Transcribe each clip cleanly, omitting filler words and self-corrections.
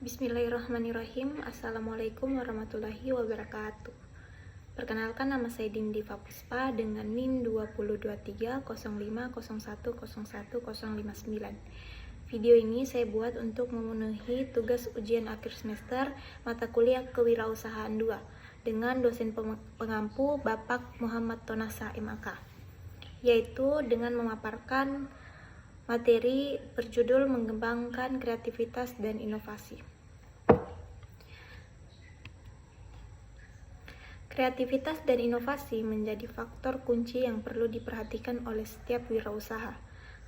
Bismillahirrahmanirrahim. Assalamualaikum warahmatullahi wabarakatuh. Perkenalkan, nama saya Dindiva Puspa dengan NIM 202305010159. Video ini saya buat untuk memenuhi tugas ujian akhir semester mata kuliah Kewirausahaan 2 dengan dosen pengampu Bapak Muhammad Tonasa MAK, yaitu dengan memaparkan materi berjudul Mengembangkan Kreativitas dan Inovasi. Kreativitas dan inovasi menjadi faktor kunci yang perlu diperhatikan oleh setiap wirausaha.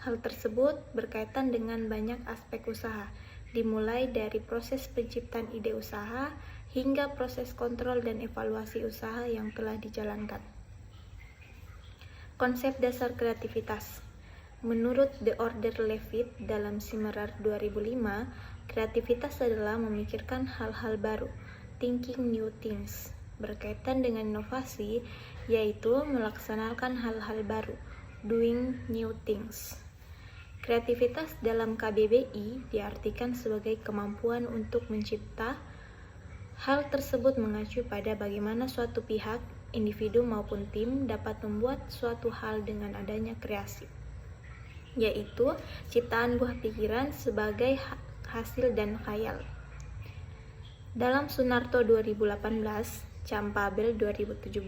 Hal tersebut berkaitan dengan banyak aspek usaha, dimulai dari proses penciptaan ide usaha hingga proses kontrol dan evaluasi usaha yang telah dijalankan. Konsep dasar kreativitas. Menurut The Order Levitt dalam Simmerer 2005, kreativitas adalah memikirkan hal-hal baru, thinking new things. Berkaitan dengan inovasi, yaitu melaksanakan hal-hal baru, doing new things. Kreativitas dalam KBBI diartikan sebagai kemampuan untuk mencipta. Hal tersebut mengacu pada bagaimana suatu pihak, individu maupun tim dapat membuat suatu hal dengan adanya kreasi, yaitu ciptaan buah pikiran sebagai hasil dan khayal. Dalam Sunarto 2018, Campabel 2017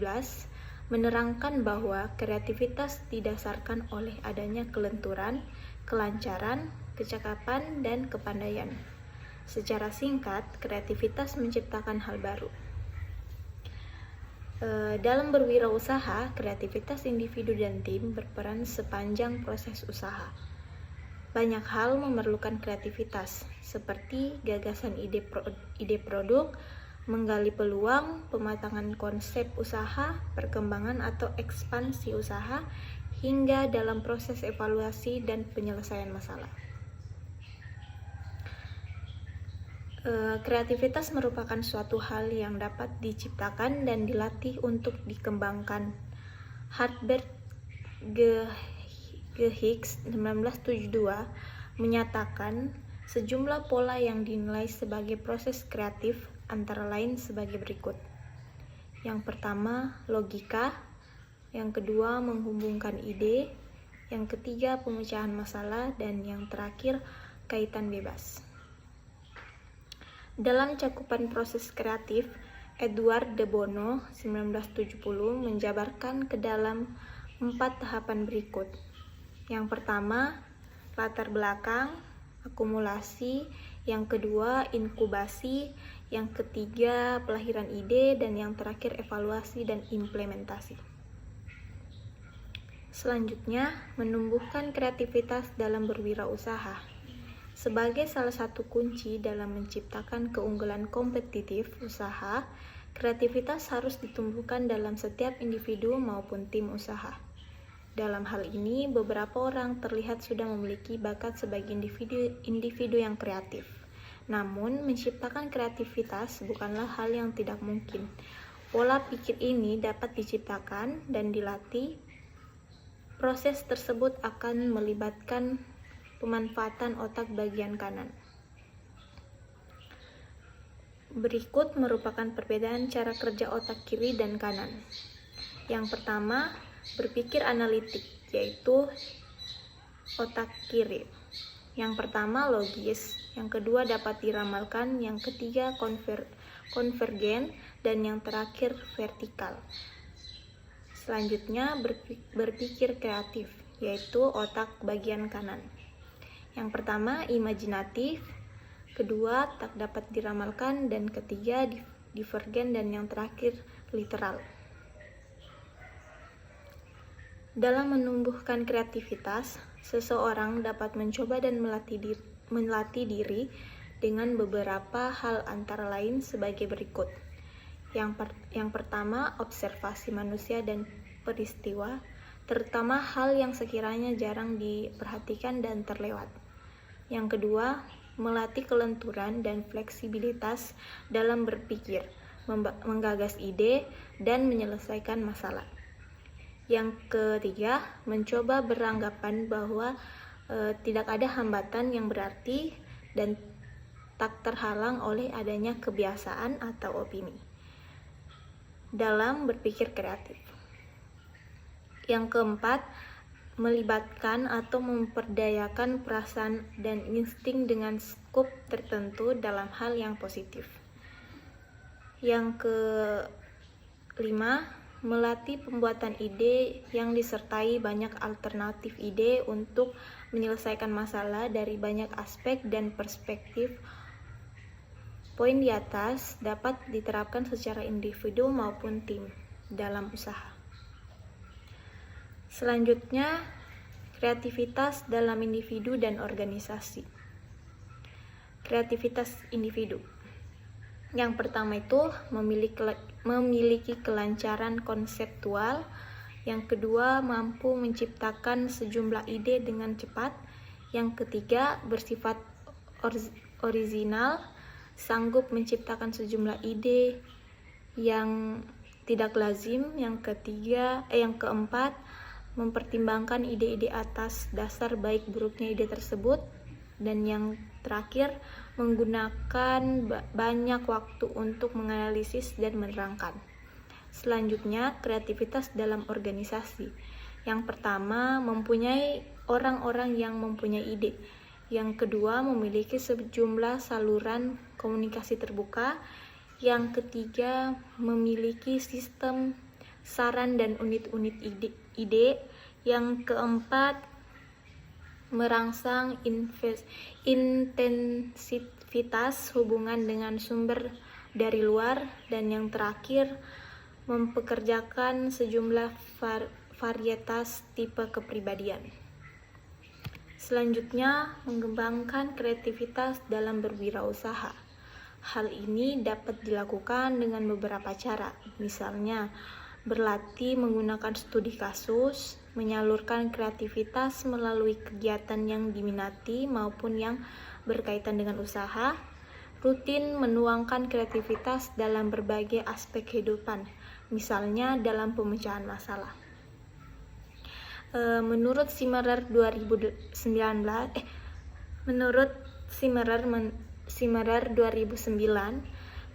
menerangkan bahwa kreativitas didasarkan oleh adanya kelenturan, kelancaran, kecakapan, dan kepandaian. Secara singkat, kreativitas menciptakan hal baru. Dalam berwirausaha, kreativitas individu dan tim berperan sepanjang proses usaha. Banyak hal memerlukan kreativitas, seperti gagasan ide produk, menggali peluang, pematangan konsep usaha, perkembangan atau ekspansi usaha, hingga dalam proses evaluasi dan penyelesaian masalah. Kreativitas merupakan suatu hal yang dapat diciptakan dan dilatih untuk dikembangkan. Herbert G. Hicks 1972 menyatakan sejumlah pola yang dinilai sebagai proses kreatif antara lain sebagai berikut. Yang pertama, logika. Yang kedua, menghubungkan ide. Yang ketiga, pemecahan masalah. Dan yang terakhir, kaitan bebas. Dalam cakupan proses kreatif, Edward de Bono 1970 menjabarkan ke dalam 4 tahapan berikut. Yang pertama, latar belakang, akumulasi. Yang kedua, inkubasi. Yang ketiga, pelahiran ide. Dan yang terakhir, evaluasi dan implementasi. Selanjutnya, menumbuhkan kreativitas dalam berwirausaha. Sebagai salah satu kunci dalam menciptakan keunggulan kompetitif usaha, kreativitas harus ditumbuhkan dalam setiap individu maupun tim usaha. Dalam hal ini, beberapa orang terlihat sudah memiliki bakat sebagai individu yang kreatif. Namun, menciptakan kreativitas bukanlah hal yang tidak mungkin. Pola pikir ini dapat diciptakan dan dilatih. Proses tersebut akan melibatkan pemanfaatan otak bagian kanan. Berikut merupakan perbedaan cara kerja otak kiri dan kanan. Yang pertama, berpikir analitik, yaitu otak kiri. Yang pertama, logis. Yang kedua, dapat diramalkan. Yang ketiga, konvergen. Dan yang terakhir, vertikal. Selanjutnya, berpikir kreatif, yaitu otak bagian kanan. Yang pertama, imajinatif. Kedua, tak dapat diramalkan. Dan ketiga, divergen. Dan yang terakhir, literal. Dalam menumbuhkan kreativitas, seseorang dapat mencoba dan melatih diri dengan beberapa hal antara lain sebagai berikut. Yang pertama, observasi manusia dan peristiwa, terutama hal yang sekiranya jarang diperhatikan dan terlewat. Yang kedua, melatih kelenturan dan fleksibilitas dalam berpikir, menggagas ide, dan menyelesaikan masalah. Yang ketiga, mencoba beranggapan bahwa tidak ada hambatan yang berarti dan tak terhalang oleh adanya kebiasaan atau opini dalam berpikir kreatif. Yang keempat, melibatkan atau memperdayakan perasaan dan insting dengan skup tertentu dalam hal yang positif. Yang kelima, melatih pembuatan ide yang disertai banyak alternatif ide untuk menyelesaikan masalah dari banyak aspek dan perspektif. Poin di atas dapat diterapkan secara individu maupun tim dalam usaha. Selanjutnya, kreativitas dalam individu dan organisasi. Kreativitas individu. Yang pertama itu memiliki kelancaran konseptual. Yang kedua, mampu menciptakan sejumlah ide dengan cepat. Yang ketiga, bersifat orisinal, sanggup menciptakan sejumlah ide yang tidak lazim. Yang keempat, mempertimbangkan ide-ide atas dasar baik buruknya ide tersebut. Dan yang terakhir, menggunakan banyak waktu untuk menganalisis dan menerangkan. Selanjutnya, kreativitas dalam organisasi. Yang pertama, mempunyai orang-orang yang mempunyai ide. Yang kedua, memiliki sejumlah saluran komunikasi terbuka. Yang ketiga, memiliki sistem saran dan unit-unit ide. Yang keempat, merangsang intensitas hubungan dengan sumber dari luar. Dan yang terakhir, mempekerjakan sejumlah varietas tipe kepribadian. Selanjutnya, mengembangkan kreativitas dalam berwirausaha. Hal ini dapat dilakukan dengan beberapa cara, misalnya berlatih menggunakan studi kasus, menyalurkan kreativitas melalui kegiatan yang diminati maupun yang berkaitan dengan usaha, rutin menuangkan kreativitas dalam berbagai aspek kehidupan, misalnya dalam pemecahan masalah. Menurut Simmerer 2009,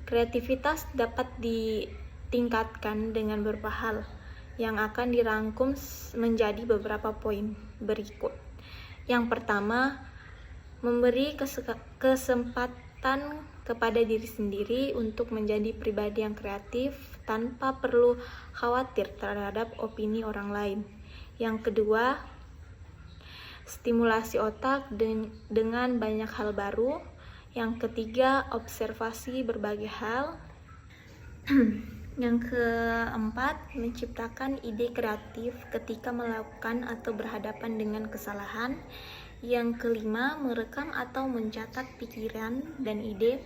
kreativitas dapat ditingkatkan dengan beberapa hal yang akan dirangkum menjadi beberapa poin berikut. Yang pertama, memberi kesempatan kepada diri sendiri untuk menjadi pribadi yang kreatif tanpa perlu khawatir terhadap opini orang lain. Yang kedua, stimulasi otak dengan banyak hal baru. Yang ketiga, observasi berbagai hal. Yang keempat, menciptakan ide kreatif ketika melakukan atau berhadapan dengan kesalahan. Yang kelima, merekam atau mencatat pikiran dan ide.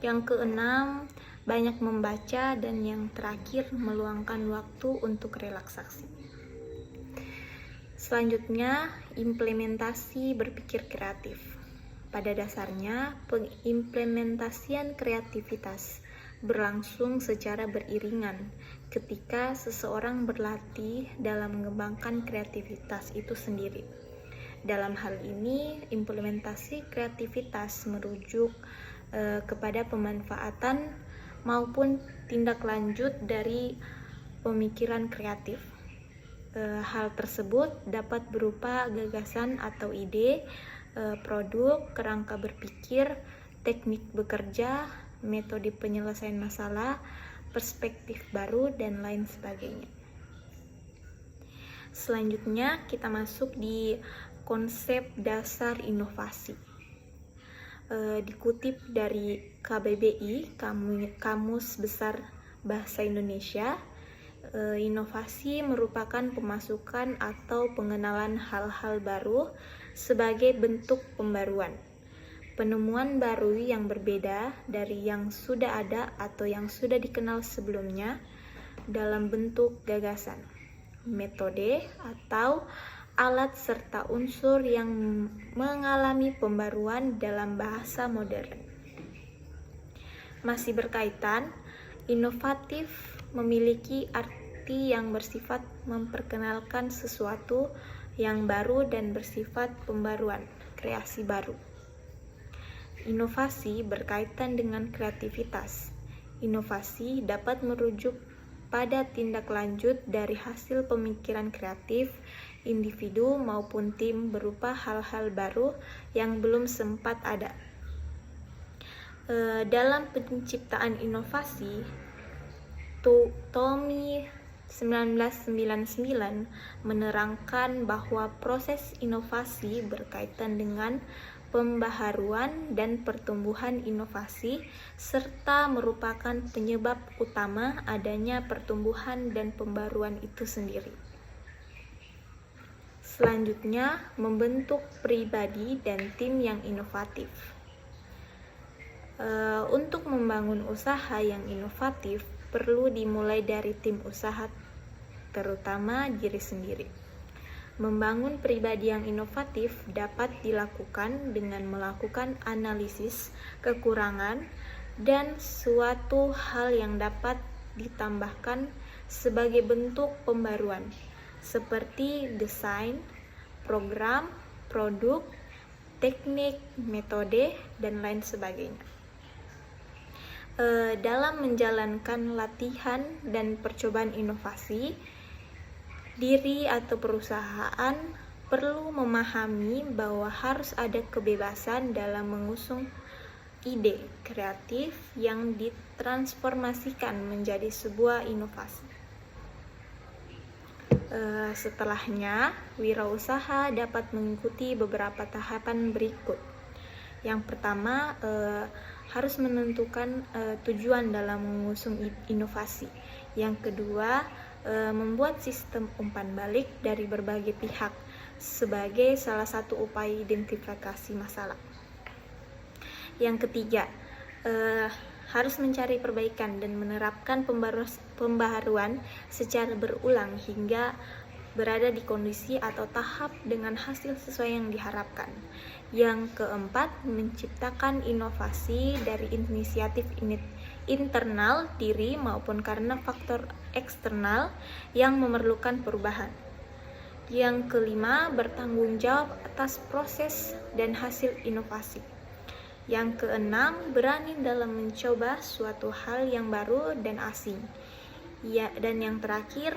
Yang keenam, banyak membaca. Dan yang terakhir, meluangkan waktu untuk relaksasi. Selanjutnya, implementasi berpikir kreatif. Pada dasarnya, pengimplementasian kreativitas berlangsung secara beriringan ketika seseorang berlatih dalam mengembangkan kreativitas itu sendiri. Dalam hal ini, implementasi kreativitas merujuk kepada pemanfaatan maupun tindak lanjut dari pemikiran kreatif. Hal tersebut dapat berupa gagasan atau ide, produk, kerangka berpikir, teknik bekerja, metode penyelesaian masalah, perspektif baru, dan lain sebagainya. Selanjutnya, kita masuk di konsep dasar inovasi. Dikutip dari KBBI, Kamus Besar Bahasa Indonesia, inovasi merupakan pemasukan atau pengenalan hal-hal baru sebagai bentuk pembaruan. Penemuan baru yang berbeda dari yang sudah ada atau yang sudah dikenal sebelumnya dalam bentuk gagasan, metode, atau alat serta unsur yang mengalami pembaruan dalam bahasa modern. Masih berkaitan, inovatif memiliki arti yang bersifat memperkenalkan sesuatu yang baru dan bersifat pembaruan, kreasi baru. Inovasi berkaitan dengan kreativitas. Inovasi dapat merujuk pada tindak lanjut dari hasil pemikiran kreatif individu maupun tim berupa hal-hal baru yang belum sempat ada. Dalam penciptaan inovasi, Tommy 1999 menerangkan bahwa proses inovasi berkaitan dengan pembaharuan dan pertumbuhan inovasi serta merupakan penyebab utama adanya pertumbuhan dan pembaruan itu sendiri. Selanjutnya, membentuk pribadi dan tim yang inovatif. Untuk membangun usaha yang inovatif, perlu dimulai dari tim usaha, terutama diri sendiri. Membangun pribadi yang inovatif dapat dilakukan dengan melakukan analisis kekurangan dan suatu hal yang dapat ditambahkan sebagai bentuk pembaruan, seperti desain, program, produk, teknik, metode, dan lain sebagainya. Dalam menjalankan latihan dan percobaan inovasi, diri atau perusahaan perlu memahami bahwa harus ada kebebasan dalam mengusung ide kreatif yang ditransformasikan menjadi sebuah inovasi. Setelahnya, wirausaha dapat mengikuti beberapa tahapan berikut. Yang pertama, harus menentukan tujuan dalam mengusung inovasi. Yang kedua, membuat sistem umpan balik dari berbagai pihak sebagai salah satu upaya identifikasi masalah. Yang ketiga, harus mencari perbaikan dan menerapkan pembaharuan secara berulang hingga berada di kondisi atau tahap dengan hasil sesuai yang diharapkan. Yang keempat, menciptakan inovasi dari inisiatif internal diri maupun karena faktor eksternal yang memerlukan perubahan. Yang kelima, bertanggung jawab atas proses dan hasil inovasi. Yang keenam, berani dalam mencoba suatu hal yang baru dan asing. Dan yang terakhir,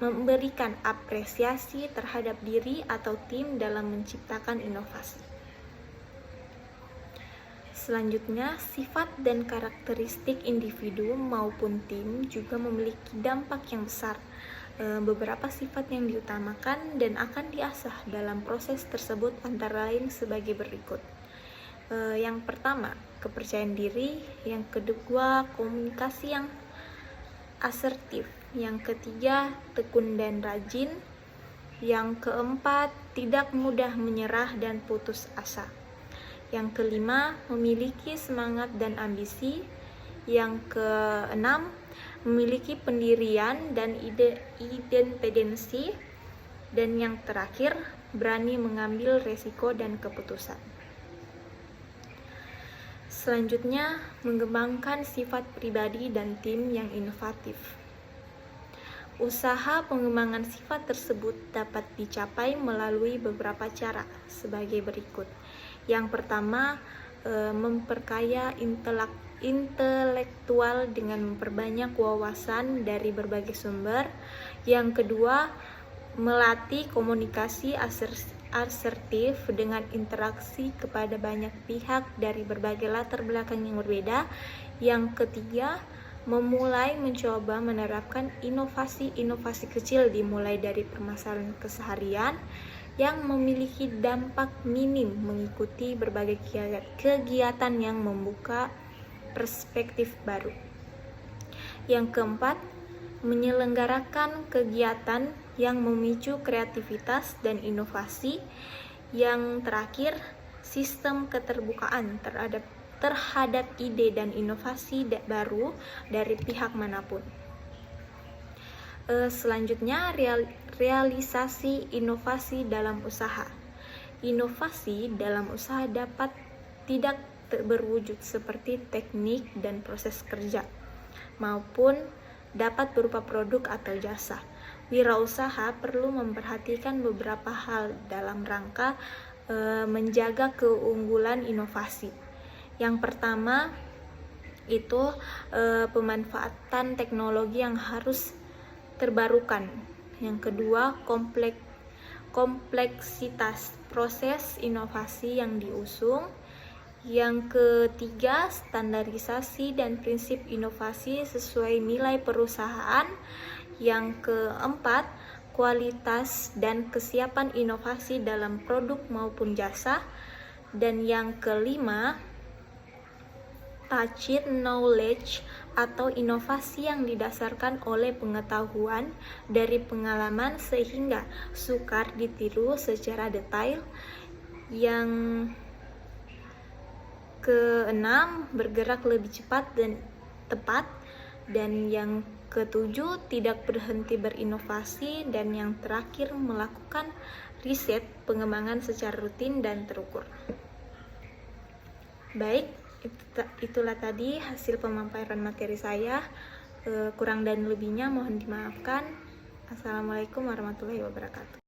memberikan apresiasi terhadap diri atau tim dalam menciptakan inovasi. Selanjutnya, sifat dan karakteristik individu maupun tim juga memiliki dampak yang besar. Beberapa sifat yang diutamakan dan akan diasah dalam proses tersebut antara lain sebagai berikut. Yang pertama, kepercayaan diri. Yang kedua, komunikasi yang asertif. Yang ketiga, tekun dan rajin. Yang keempat, tidak mudah menyerah dan putus asa. Yang kelima, memiliki semangat dan ambisi. Yang keenam, memiliki pendirian dan independensi. Dan yang terakhir, berani mengambil resiko dan keputusan. Selanjutnya, mengembangkan sifat pribadi dan tim yang inovatif. Usaha pengembangan sifat tersebut dapat dicapai melalui beberapa cara sebagai berikut. Yang pertama, memperkaya intelektual dengan memperbanyak wawasan dari berbagai sumber. Yang kedua, melatih komunikasi asertif dengan interaksi kepada banyak pihak dari berbagai latar belakang yang berbeda. Yang ketiga, memulai mencoba menerapkan inovasi-inovasi kecil dimulai dari permasalahan keseharian yang memiliki dampak minim, mengikuti berbagai kegiatan yang membuka perspektif baru. Yang keempat, menyelenggarakan kegiatan yang memicu kreativitas dan inovasi. Yang terakhir, sistem keterbukaan terhadap ide dan inovasi baru dari pihak manapun. Selanjutnya, realisasi inovasi dalam usaha. Inovasi dalam usaha dapat tidak berwujud seperti teknik dan proses kerja, maupun dapat berupa produk atau jasa. Wirausaha perlu memperhatikan beberapa hal dalam rangka menjaga keunggulan inovasi. Yang pertama itu pemanfaatan teknologi yang harus terbarukan. Yang kedua, kompleksitas proses inovasi yang diusung. Yang ketiga, standarisasi dan prinsip inovasi sesuai nilai perusahaan. Yang keempat, kualitas dan kesiapan inovasi dalam produk maupun jasa. Dan yang kelima, tacit knowledge atau inovasi yang didasarkan oleh pengetahuan dari pengalaman sehingga sukar ditiru secara detail. Yang keenam, bergerak lebih cepat dan tepat. Dan yang ketujuh, tidak berhenti berinovasi. Dan yang terakhir, melakukan riset pengembangan secara rutin dan terukur. Baik, itulah tadi hasil pemaparan materi saya. Kurang dan lebihnya mohon dimaafkan. Assalamualaikum warahmatullahi wabarakatuh.